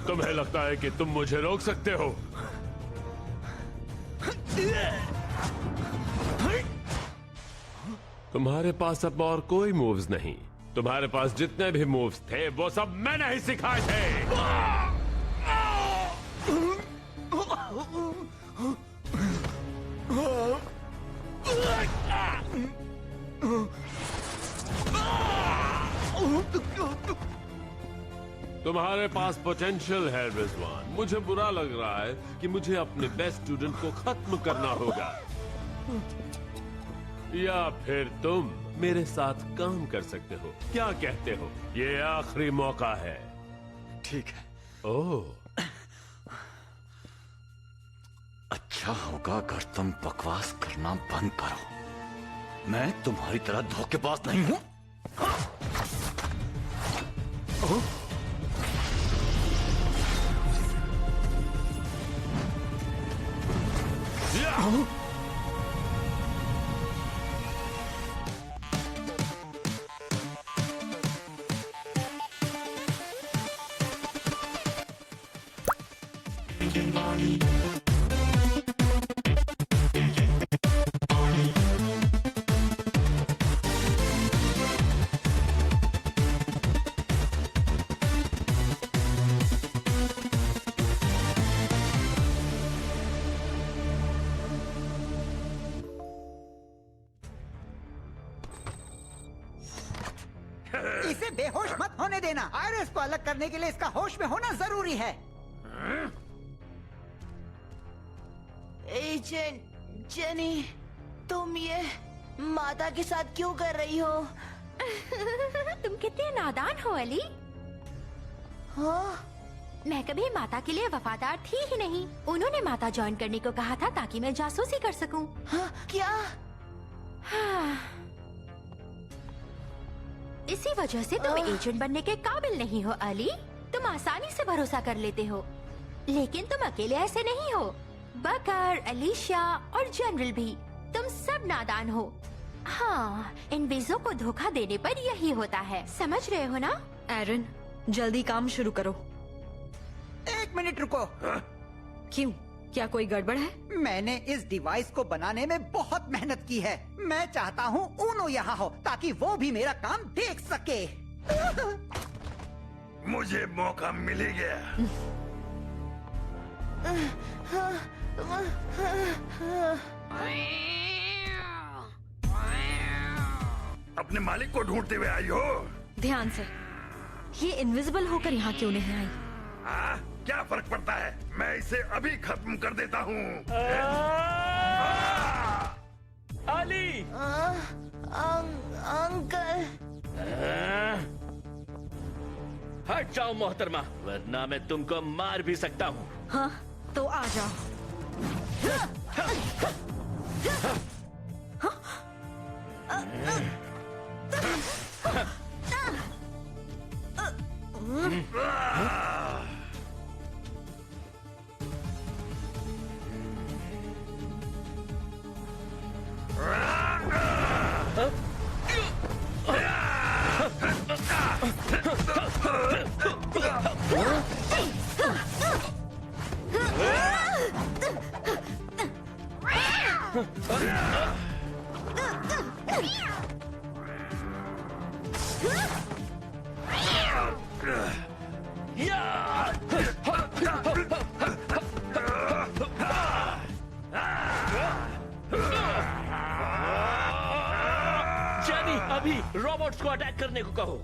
तुम्हें लगता है कि तुम मुझे रोक सकते हो? तुम्हारे पास अब और कोई मूव्स नहीं। तुम्हारे पास जितने भी मूव्स थे वो सब मैंने ही सिखाए थे। तुम्हारे पास पोटेंशियल है रिजवान। मुझे बुरा लग रहा है कि मुझे अपने बेस्ट स्टूडेंट को खत्म करना होगा, या फिर तुम मेरे साथ काम कर सकते हो। क्या कहते हो? ये आखिरी मौका है। ठीक है। ओह, अच्छा होगा अगर तुम बकवास करना बंद करो। मैं तुम्हारी तरह धोखेबाज नहीं हूं। इसे बेहोश मत होने देना। आयरिस को अलग करने के लिए इसका होश में होना जरूरी है। एजेंट जेनी, तुम ये माता के साथ क्यों कर रही हो? तुम कितने नादान हो अली। हाँ? मैं कभी माता के लिए वफादार थी ही नहीं। उन्होंने माता ज्वाइन करने को कहा था ताकि मैं जासूसी कर सकूं। हाँ, क्या? हाँ। इसी वजह से तुम एजेंट बनने के काबिल नहीं हो अली। तुम आसानी से भरोसा कर लेते हो, लेकिन तुम अकेले ऐसे नहीं हो। बकर, अलीशा और जनरल भी, तुम सब नादान हो। हाँ, इन बीजों को धोखा देने पर यही होता है, समझ रहे हो ना? एरन, जल्दी काम शुरू करो। 1 मिनट रुको। क्यों? क्या कोई गड़बड़ है? मैंने इस डिवाइस को बनाने में बहुत मेहनत की है। मैं चाहता हूँ ऊनो यहाँ हो ताकि वो भी मेरा काम देख सके। मुझे मौका मिल ही गया। अपने मालिक को ढूंढते हुए आई हो? ध्यान से। ये इनविजिबल होकर यहाँ क्यों नहीं आई? हाँ? क्या फर्क पड़ता है? मैं इसे अभी खत्म कर देता हूँ। अली! अंकल, हट जाओ मोहतरमा, वरना मैं तुमको मार भी सकता हूँ। हाँ, तो आ जाओ। जेनी, अभी रोबोट्स को अटैक करने को कहो।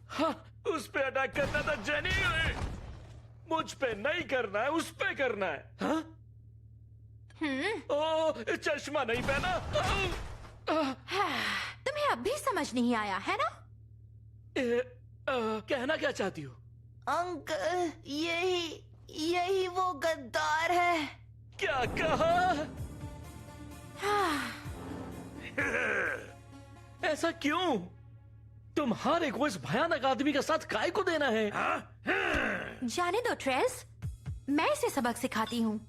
हाँ, उस पे अटैक करना था जेनी। मुझ पे नहीं करना है, उस पे करना है। हाँ? ओ, चश्मा नहीं पहना। तुम्हें अब भी समझ नहीं आया है ना? कहना क्या चाहती हो? अंकल, यही वो गद्दार है। क्या कहा? ऐसा क्यों? तुम हर एक वो इस भयानक आदमी के साथ काय को देना है? जाने दो ट्रेस, मैं इसे सबक सिखाती हूँ।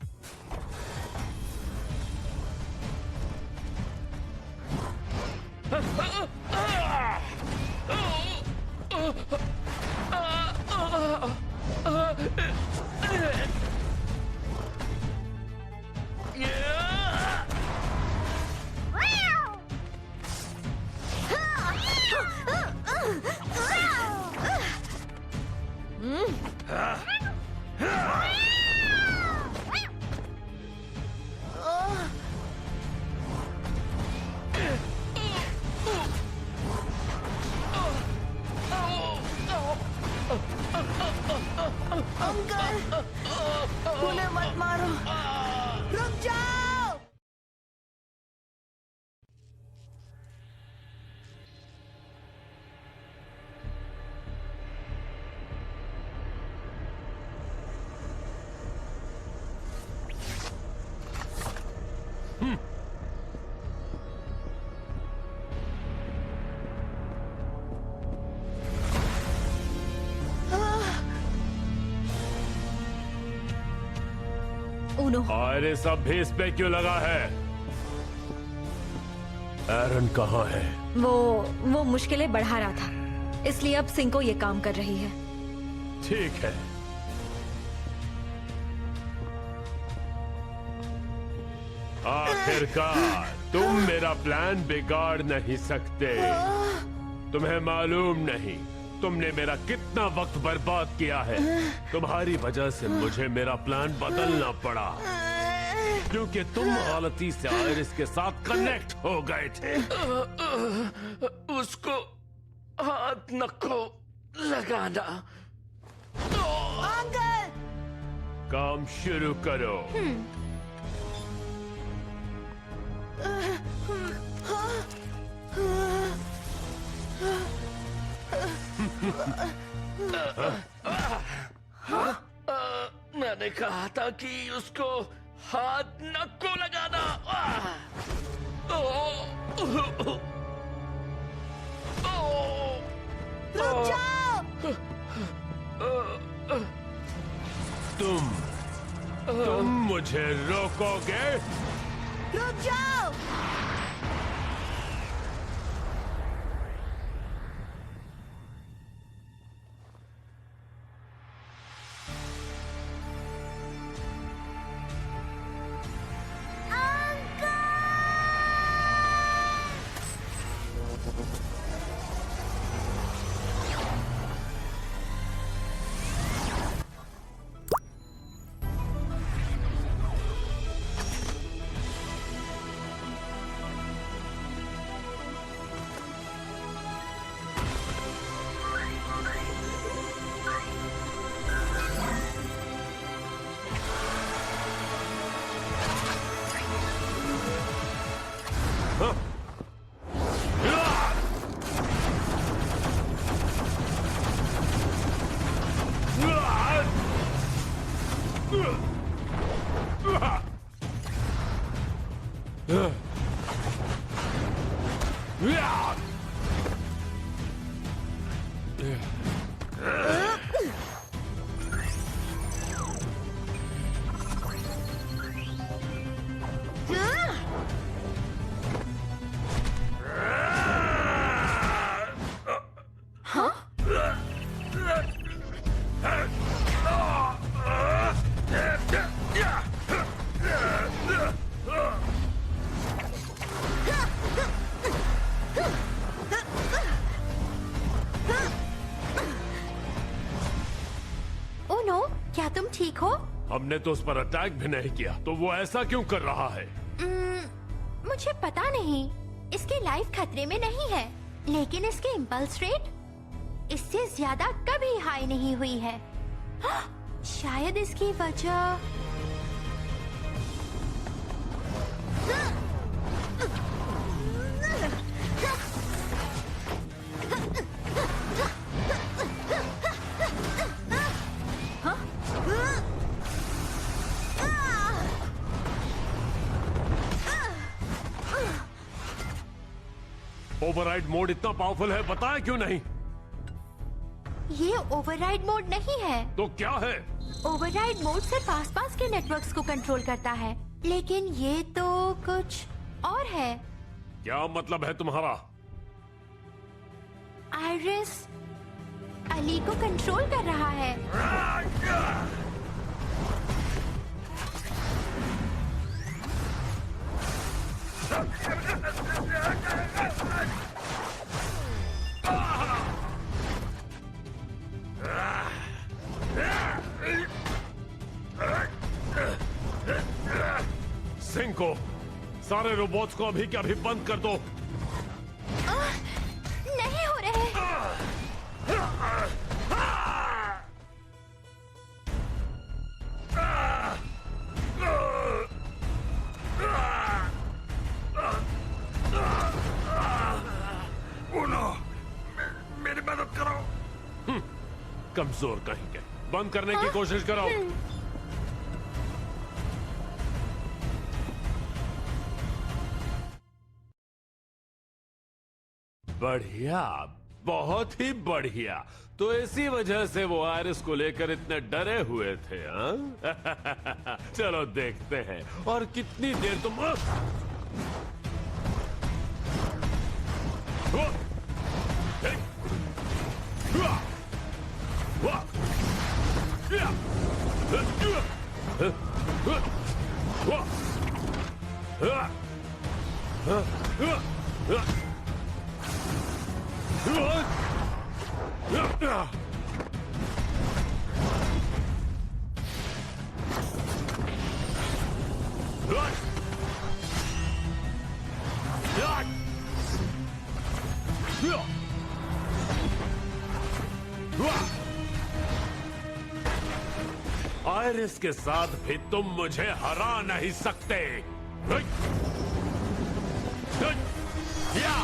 अंकल, उन्हें मत मारो। रुक जाओ। ऊनो, आयरिस अब भी इस पे क्यों लगा है? एरन कहाँ है? वो मुश्किलें बढ़ा रहा था, इसलिए अब सिंको ये काम कर रही है। ठीक है। आखिरकार तुम मेरा प्लान बिगाड़ नहीं सकते। तुम्हें मालूम नहीं तुमने मेरा कितना वक्त बर्बाद किया है। तुम्हारी वजह से मुझे मेरा प्लान बदलना पड़ा, क्योंकि तुम गलती से आयरिस के साथ कनेक्ट हो गए थे। उसको हाथ नको लगाना। अंकल, काम शुरू करो। मैंने कहा था कि उसको हाथ नको लगाना। रुक जाओ। तुम मुझे रोकोगे? रुक जाओ। क्या तुम ठीक हो? हमने तो उस पर अटैक भी नहीं किया, तो वो ऐसा क्यों कर रहा है? मुझे पता नहीं। इसकी लाइफ खतरे में नहीं है, लेकिन इसकी इम्पल्स रेट इससे ज्यादा कभी हाई नहीं हुई है। शायद इसकी वजह ओवरराइड मोड इतना पावरफुल है, बताया क्यों नहीं? ये ओवरराइड मोड नहीं है। तो क्या है? ओवरराइड मोड सिर्फ आसपास के नेटवर्क्स को कंट्रोल करता है, लेकिन ये तो कुछ और है। क्या मतलब है तुम्हारा? आयरिस अली को कंट्रोल कर रहा है। सिंको, सारे रोबोट्स को अभी के अभी बंद कर दो। नहीं हो रहे। उनो, मेरी मदद करो। कमजोर कहीं के, बंद करने की कोशिश करो। बढ़िया, बहुत ही बढ़िया। तो इसी वजह से वो आयरिस को लेकर इतने डरे हुए थे, हाँ? चलो देखते हैं और कितनी देर तुम आयरिस के साथ भी तुम मुझे हरा नहीं सकते। या!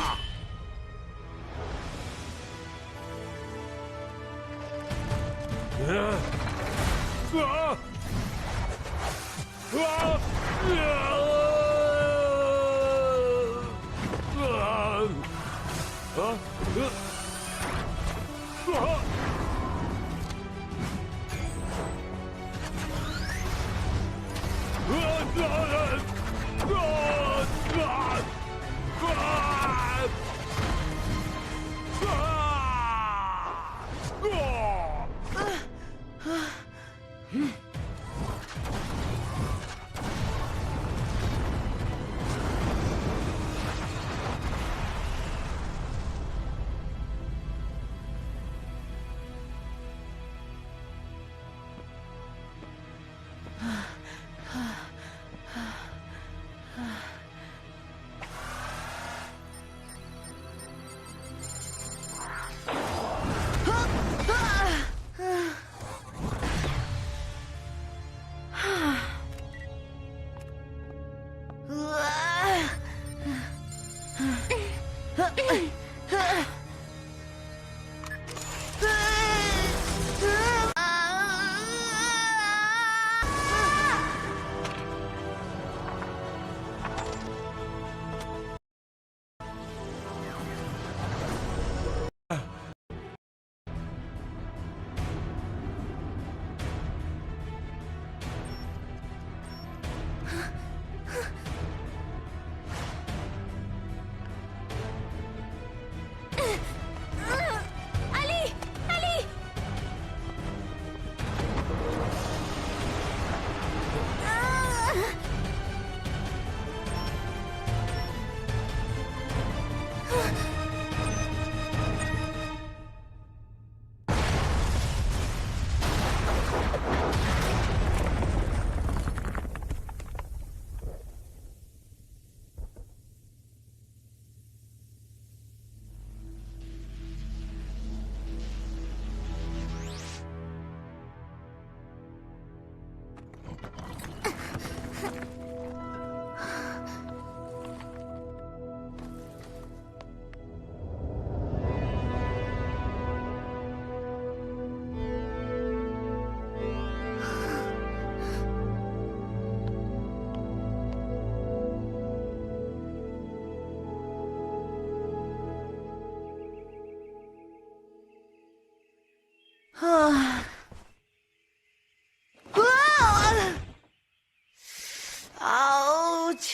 आउच!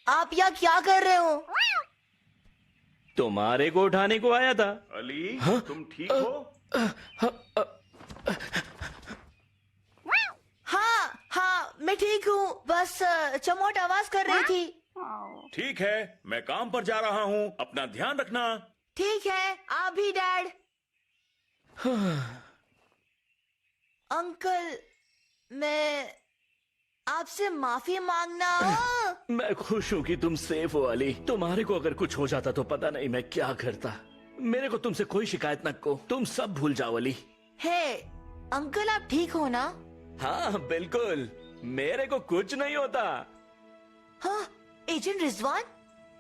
आप यहाँ क्या कर रहे हो? तुम्हारे को उठाने को आया था। अली, तुम ठीक हो? हाँ हाँ मैं ठीक हूँ, बस चमोट आवाज कर रही थी। ठीक है, मैं काम पर जा रहा हूँ, अपना ध्यान रखना। ठीक है, आप भी डैड। अंकल, मैं आपसे माफी मांगना। मैं खुश हूँ कि तुम सेफ हो अली। तुम्हारे को अगर कुछ हो जाता तो पता नहीं मैं क्या करता। मेरे को तुमसे कोई शिकायत न को, तुम सब भूल जाओ अली। हे अंकल, आप ठीक हो ना? हाँ बिल्कुल, मेरे को कुछ नहीं होता। हाँ, एजेंट रिजवान?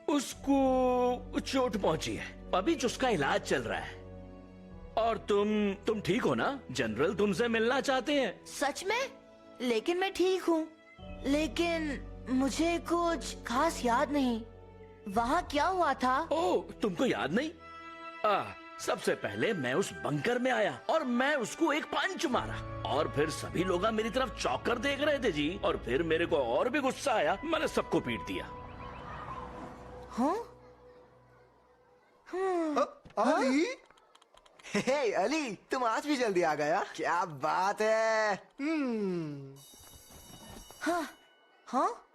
उसको चोट पहुंची है, अभी उसका इलाज चल रहा है। और तुम ठीक हो ना? जनरल तुमसे मिलना चाहते हैं। सच में? लेकिन मैं ठीक हूँ। लेकिन मुझे कुछ खास याद नहीं। वहाँ क्या हुआ था? ओह, तुमको याद नहीं? सबसे पहले मैं उस बंकर में आया और मैं उसको एक पंच मारा और फिर सभी लोग मेरी तरफ चौंक कर देख रहे थे जी। और फिर मेरे को और भी गुस्सा आया, मैंने सबको पीट दिया। हाँ? अली? हे अली, तुम आज भी जल्दी आ गया, क्या बात है। हाँ? हाँ?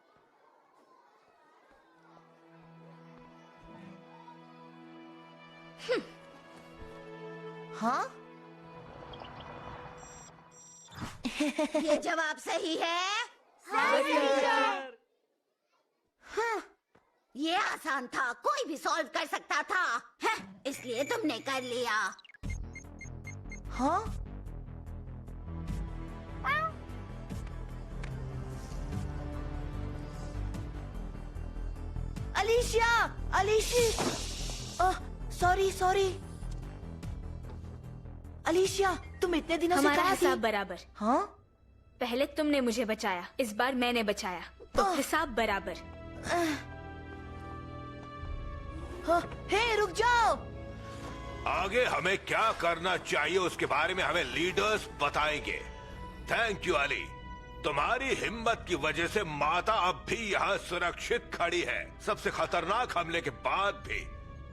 हाँ? ये जवाब सही है। हाँ, ये आसान था, कोई भी सॉल्व कर सकता था। है, इसलिए तुमने कर लिया। हाँ? अलीशिया, सॉरी। अलीशिया, तुम इतने दिनों से हमारा कहाँ हिसाब थी? बराबर। हाँ? पहले तुमने मुझे बचाया, इस बार मैंने बचाया, तो हिसाब बराबर। हाँ, हे रुक जाओ। आगे हमें क्या करना चाहिए उसके बारे में हमें लीडर्स बताएंगे। थैंक यू अली, तुम्हारी हिम्मत की वजह से माता अब भी यहाँ सुरक्षित खड़ी है, सबसे खतरनाक हमले के बाद भी।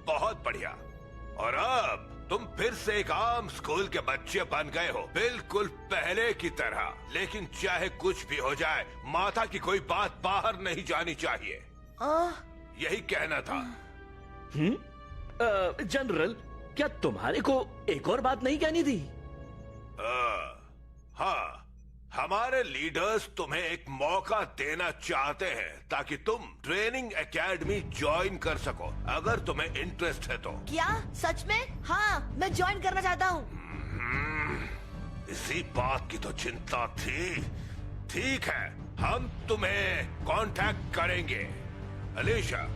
बहुत बढ़िया। और अब तुम फिर से एक आम स्कूल के बच्चे बन गए हो, बिल्कुल पहले की तरह। लेकिन चाहे कुछ भी हो जाए, माता की कोई बात बाहर नहीं जानी चाहिए। यही कहना था। जनरल, क्या तुम्हारे को एक और बात नहीं कहनी थी? हाँ, हमारे लीडर्स तुम्हें एक मौका देना चाहते हैं ताकि तुम ट्रेनिंग एकेडमी ज्वाइन कर सको, अगर तुम्हें इंटरेस्ट है तो। क्या सच में? हाँ, मैं ज्वाइन करना चाहता हूँ। इसी बात की तो चिंता थी। ठीक है, हम तुम्हें कांटेक्ट करेंगे। अलीशा,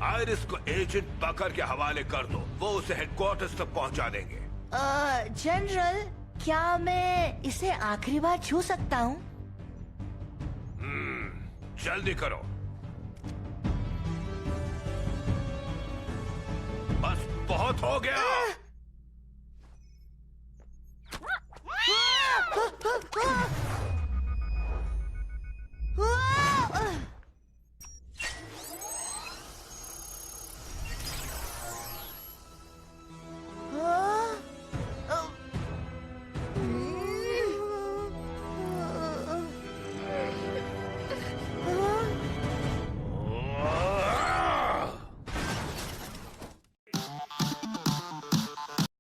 आयरिस को एजेंट बकर के हवाले कर दो, वो उसे हेडक्वार्टर्स तक पहुंचा देंगे। जनरल, क्या मैं इसे आखिरी बार छू सकता हूँ? जल्दी करो। बस बहुत हो गया।